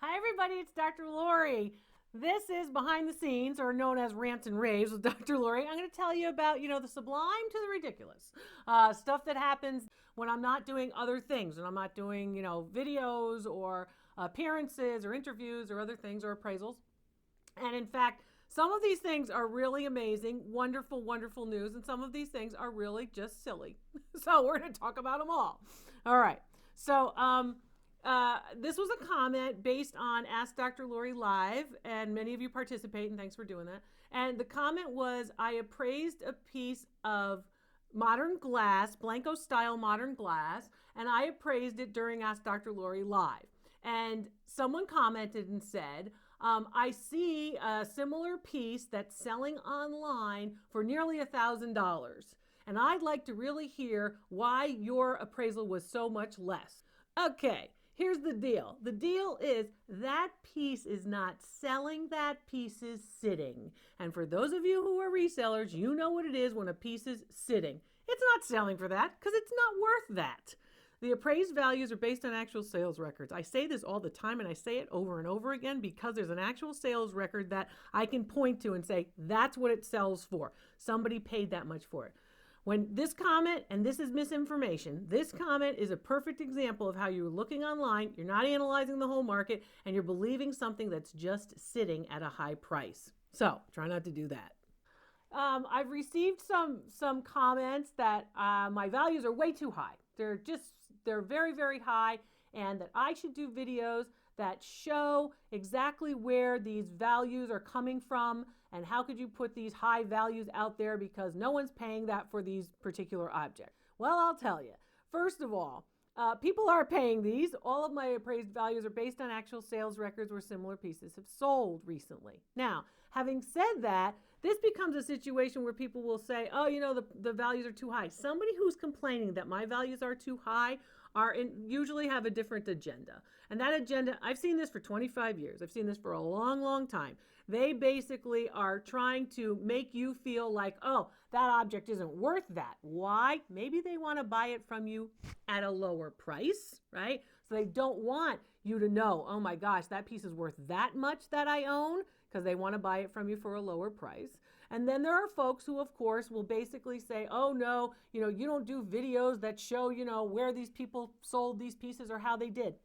Hi everybody, it's Dr. Lori. This is Behind the Scenes, or known as Rants and Raves with Dr. Lori. I'm going to tell you about, the sublime to the ridiculous. Stuff that happens when I'm not doing other things, when I'm not doing, videos or appearances or interviews or other things or appraisals. And in fact, some of these things are really amazing, wonderful, wonderful news, and some of these things are really just silly. So we're going to talk about them all. All right. So, this was a comment based on Ask Dr. Lori Live, and many of you participate, and thanks for doing that. And the comment was, I appraised a piece of modern glass, Blenko style modern glass, and I appraised it during Ask Dr. Lori Live. And someone commented and said, I see a similar piece that's selling online for nearly $1,000. And I'd like to really hear why your appraisal was so much less. Okay, here's the deal. The deal is that piece is not selling, that piece is sitting. And for those of you who are resellers, you know what it is when a piece is sitting. It's not selling for that because it's not worth that. The appraised values are based on actual sales records. I say this all the time and I say it over and over again because there's an actual sales record that I can point to and say, that's what it sells for. Somebody paid that much for it. When this comment, and this is misinformation, this comment is a perfect example of how you're looking online, you're not analyzing the whole market, and you're believing something that's just sitting at a high price. So try not to do that. I've received some comments that my values are way too high. They're very, very high, and that I should do videos that show exactly where these values are coming from and how could you put these high values out there because no one's paying that for these particular objects. Well, I'll tell you. First of all, people are paying these. All of my appraised values are based on actual sales records where similar pieces have sold recently. Now, having said that, this becomes a situation where people will say, oh, the values are too high. Somebody who's complaining that my values are too high usually have a different agenda. And that agenda, I've seen this for 25 years. I've seen this for a long, long time. They basically are trying to make you feel like, oh, that object isn't worth that. Why? Maybe they want to buy it from you at a lower price, right? So they don't want you to know, oh my gosh, that piece is worth that much that I own, because they want to buy it from you for a lower price. And then there are folks who, of course, will basically say, oh no, you don't do videos that show, where these people sold these pieces or how they did.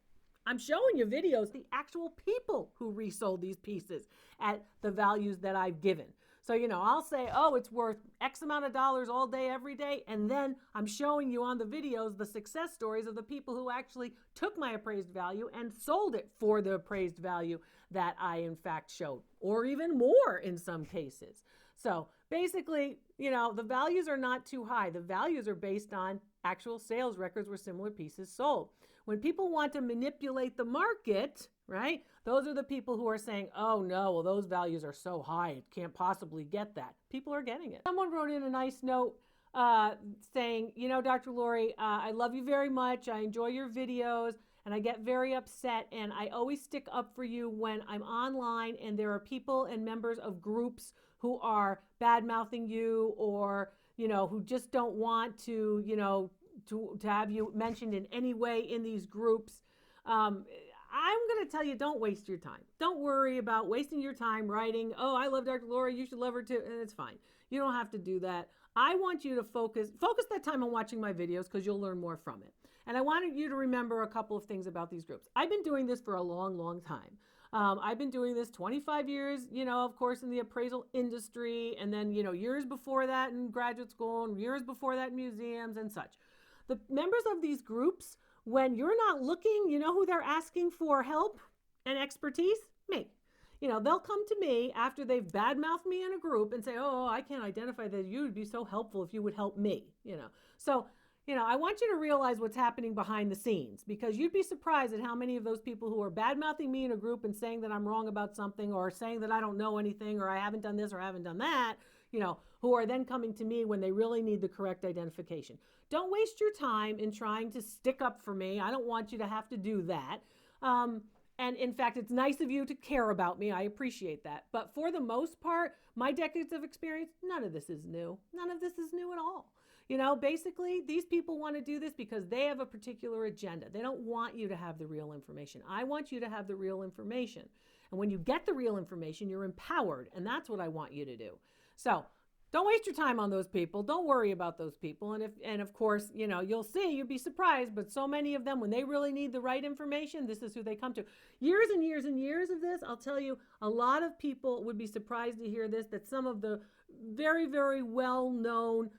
I'm showing you videos, the actual people who resold these pieces at the values that I've given. So, I'll say, oh, it's worth X amount of dollars all day, every day. And then I'm showing you on the videos the success stories of the people who actually took my appraised value and sold it for the appraised value that I, in fact, showed, or even more in some cases. So basically, the values are not too high. The values are based on actual sales records where similar pieces sold. When people want to manipulate the market, right, those are the people who are saying, oh no, well, those values are so high, it can't possibly get that. People are getting it. Someone wrote in a nice note saying, Dr. Lori, I love you very much. I enjoy your videos. And I get very upset, and I always stick up for you when I'm online and there are people and members of groups who are bad-mouthing you or, who just don't want to, to have you mentioned in any way in these groups. I'm going to tell you, don't waste your time. Don't worry about wasting your time writing, oh, I love Dr. Lori, you should love her too, and it's fine. You don't have to do that. I want you to focus that time on watching my videos because you'll learn more from it. And I wanted you to remember a couple of things about these groups. I've been doing this for a long, long time. I've been doing this 25 years, of course, in the appraisal industry, and then, years before that in graduate school, and years before that in museums and such. The members of these groups, when you're not looking, you know who they're asking for help and expertise? Me. They'll come to me after they've badmouthed me in a group and say, oh, I can't identify that. You would be so helpful if you would help me, So, I want you to realize what's happening behind the scenes, because you'd be surprised at how many of those people who are bad-mouthing me in a group and saying that I'm wrong about something or saying that I don't know anything or I haven't done this or I haven't done that, who are then coming to me when they really need the correct identification. Don't waste your time in trying to stick up for me. I don't want you to have to do that. And in fact, it's nice of you to care about me. I appreciate that. But for the most part, my decades of experience, none of this is new. None of this is new at all. You know, basically, these people want to do this because they have a particular agenda. They don't want you to have the real information. I want you to have the real information. And when you get the real information, you're empowered. And that's what I want you to do. So don't waste your time on those people. Don't worry about those people. And of course, you know, you'll see, you'd be surprised, but so many of them, when they really need the right information, this is who they come to. Years and years and years of this, I'll tell you, a lot of people would be surprised to hear this, that some of the very, very well-known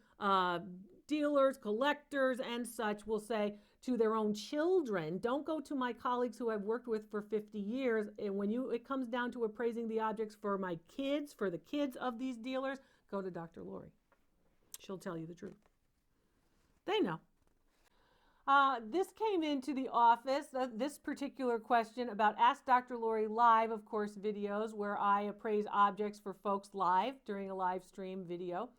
dealers, collectors, and such will say to their own children, don't go to my colleagues who I've worked with for 50 years. And when it comes down to appraising the objects for my kids, for the kids of these dealers, go to Dr. Lori. She'll tell you the truth. They know. This came into the office, this particular question about Ask Dr. Lori Live, of course, videos where I appraise objects for folks live during a live stream video.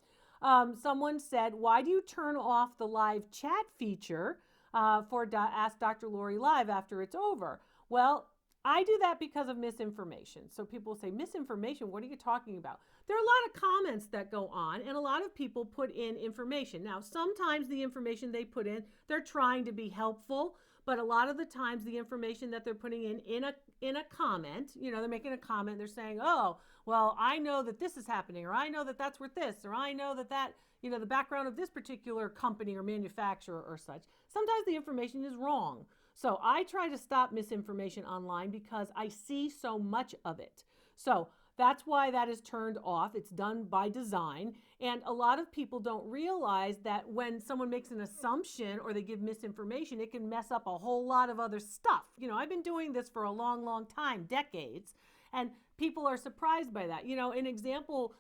Someone said, why do you turn off the live chat feature for Ask Dr. Lori Live after it's over? Well, I do that because of misinformation. So people say, misinformation, what are you talking about? There are a lot of comments that go on, and a lot of people put in information. Now, sometimes the information they put in, they're trying to be helpful, but a lot of the times the information that they're putting in a comment, you know, they're making a comment, they're saying, oh, well, I know that this is happening, or I know that that's worth this, or I know that, you know, the background of this particular company or manufacturer or such. Sometimes the information is wrong. So I try to stop misinformation online because I see so much of it. So that's why that is turned off. It's done by design. And a lot of people don't realize that when someone makes an assumption or they give misinformation, it can mess up a whole lot of other stuff. You know, I've been doing this for a long, long time, decades, and people are surprised by that. You know, an example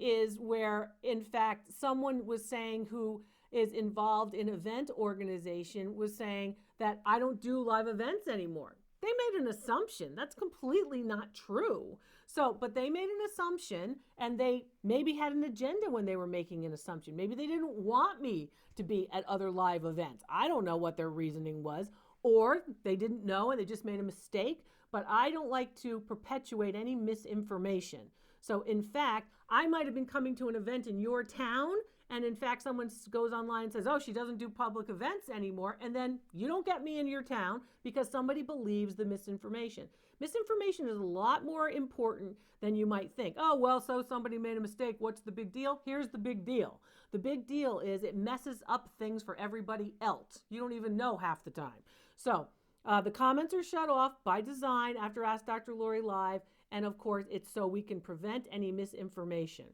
is where, in fact, someone was saying who is involved in event organization was saying that I don't do live events anymore. They made an assumption. That's completely not true. So, but they made an assumption, and they maybe had an agenda when they were making an assumption. Maybe they didn't want me to be at other live events. I don't know what their reasoning was, or they didn't know and they just made a mistake, but I don't like to perpetuate any misinformation. So in fact, I might have been coming to an event in your town, and in fact, someone goes online and says, oh, she doesn't do public events anymore. And then you don't get me in your town because somebody believes the misinformation. Misinformation is a lot more important than you might think. Oh, well, so somebody made a mistake. What's the big deal? Here's the big deal. The big deal is it messes up things for everybody else. You don't even know half the time. So the comments are shut off by design after Ask Dr. Lori Live. And of course, it's so we can prevent any misinformation.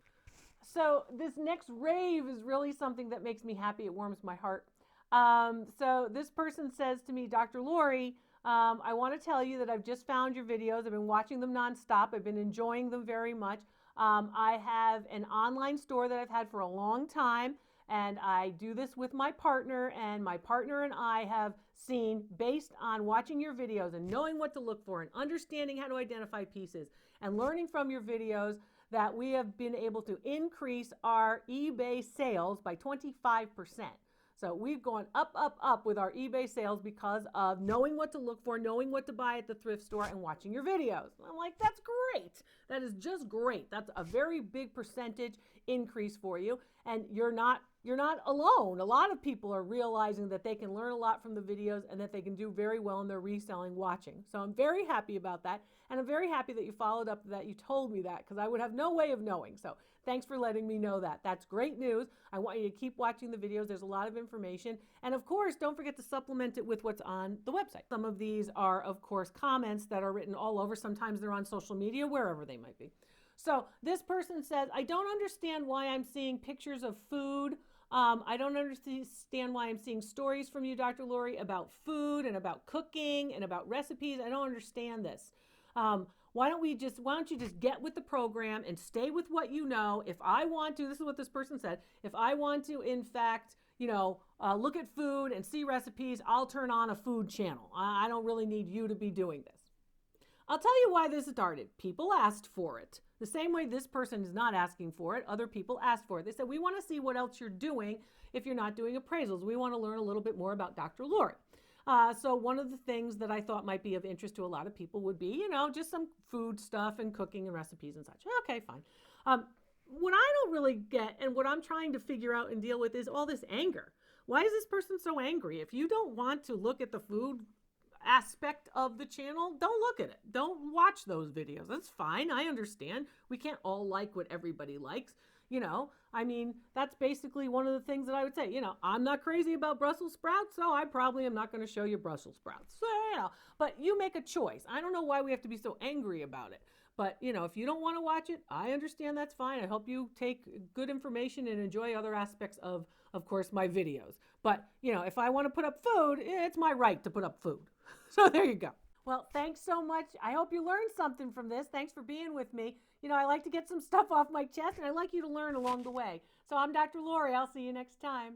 So this next rave is really something that makes me happy. It warms my heart. So this person says to me, Dr. Lori, I want to tell you that I've just found your videos. I've been watching them nonstop. I've been enjoying them very much. I have an online store that I've had for a long time, and I do this with my partner, and my partner and I have seen, based on watching your videos and knowing what to look for and understanding how to identify pieces and learning from your videos, that we have been able to increase our eBay sales by 25%. So we've gone up, up, up with our eBay sales because of knowing what to look for, knowing what to buy at the thrift store, and watching your videos. I'm like, that's great. That is just great. That's a very big percentage increase for you. And you're not alone. A lot of people are realizing that they can learn a lot from the videos and that they can do very well in their reselling watching. So I'm very happy about that. And I'm very happy that you followed up, that you told me that, because I would have no way of knowing. So thanks for letting me know that. That's great news. I want you to keep watching the videos. There's a lot of information. And of course, don't forget to supplement it with what's on the website. Some of these are, of course, comments that are written all over. Sometimes they're on social media, wherever they might be. So this person says, I don't understand why I'm seeing pictures of food. I don't understand why I'm seeing stories from you, Dr. Lori, about food and about cooking and about recipes. I don't understand this. Why don't you just get with the program and stay with what you know? If I want to, this is what this person said, if I want to, in fact, look at food and see recipes, I'll turn on a food channel. I don't really need you to be doing this. I'll tell you why this started. People asked for it. The same way this person is not asking for it, other people asked for it. They said, we want to see what else you're doing if you're not doing appraisals. We want to learn a little bit more about Dr. Lori. So one of the things that I thought might be of interest to a lot of people would be, just some food stuff and cooking and recipes and such. Okay, fine. what I don't really get and what I'm trying to figure out and deal with is all this anger. Why is this person so angry? If you don't want to look at the food aspect of the channel, don't look at it. Don't watch those videos. That's fine. I understand. We can't all like what everybody likes. I mean, that's basically one of the things that I would say. I'm not crazy about Brussels sprouts, so I probably am not going to show you Brussels sprouts. So, but you make a choice. I don't know why we have to be so angry about it. But, if you don't want to watch it, I understand, that's fine. I hope you take good information and enjoy other aspects of course, my videos. But, if I want to put up food, it's my right to put up food. So there you go. Well, thanks so much. I hope you learned something from this. Thanks for being with me. I like to get some stuff off my chest, and I like you to learn along the way. So I'm Dr. Lori. I'll see you next time.